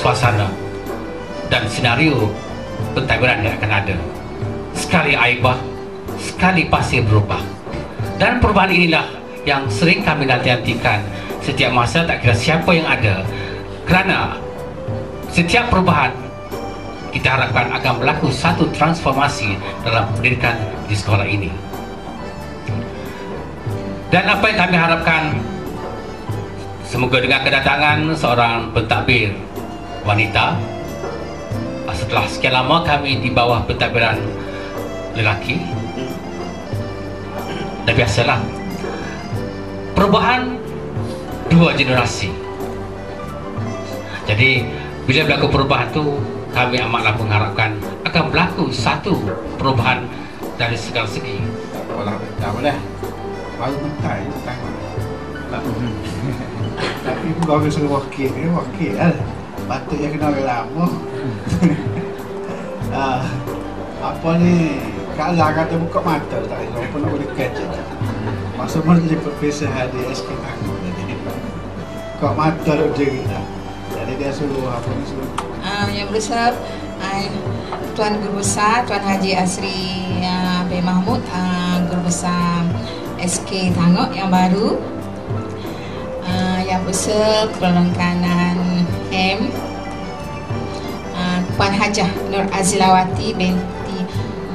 suasana dan senario pentadbiran yang akan ada. Sekali aibah, sekali pasti berubah. Dan perubahan inilah yang sering kami nanti-nantikan setiap masa, tak kira siapa yang ada. Kerana setiap perubahan kita harapkan akan berlaku satu transformasi dalam pendidikan di sekolah ini. Dan apa yang kami harapkan, semoga dengan kedatangan seorang pentadbir wanita, setelah sekian lama kami di bawah pentadbiran lelaki, dan biasalah perubahan dua generasi. Jadi bila berlaku perubahan tu, kami amatlah mengharapkan akan berlaku satu perubahan dari segala segi. Kalau tak boleh baru mentai tapi baru suruh wakil lah. Patutnya kena orang lama. Apa ni, Kak Lah kata buka mata tak ada apa nak boleh kecek. Masa mana dia profesor hadir SK aku tadi. Buka mata duk jerit dah. Jadi dia suruh apa ni suruh. Yang besar Tuan Guru Besar Tuan Haji Asri bin Mahmud, Guru Besar SK Tangok yang baru, yang besar Pertolongan Kanan M, Puan Hajah Nur Azilawati binti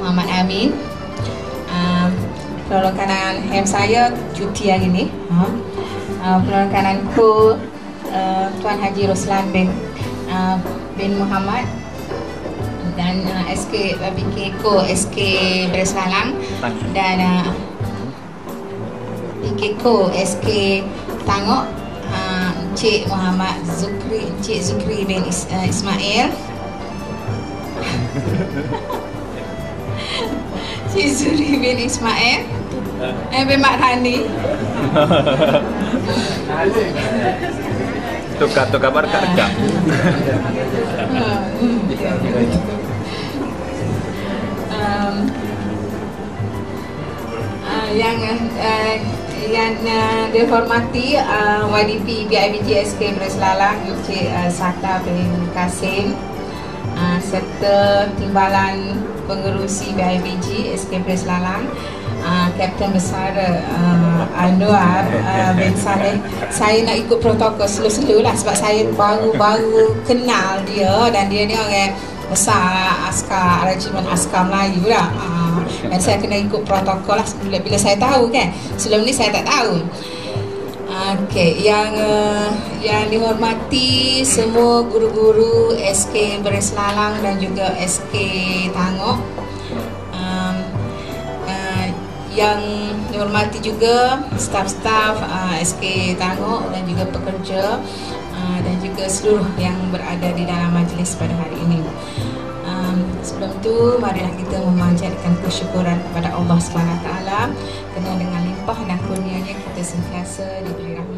Muhammad Amin. Pertolongan Kanan M saya cuti hari ni. Pertolongan Kanan Ku Tuan Haji Roslan bin Muhammad, dan SK BK SK Bersalang, dan BK SK Tangok, Encik Muhammad Zukri, Encik Zukri bin Ismail, Encik Zukri bin Ismail bin Mak Rani. Tukar berkat-dekat. Yang dihormati YDP BIBG SK Berselalang Encik Sata bin Kasim, serta timbalan pengerusi BIBG SK Berselalang, Kapten Besar Anwar bin Saleh. Saya nak ikut protokol slow-slow lah sebab saya baru kenal dia, dan dia ni orang besar askar, regimen askar Melayu lah. Dan saya kena ikut protokol lah bila saya tahu kan. Sebelum ni saya tak tahu. Okey, yang dihormati semua guru-guru SK Berselalang dan juga SK Tangok, yang dihormati juga staf-staf SK Tangok dan juga pekerja, dan juga seluruh yang berada di dalam majlis pada hari ini. Sebelum itu, marilah kita memanjatkan kesyukuran kepada Allah SWT, kerana dengan limpah dan kurnianya kita sentiasa diberi rahmat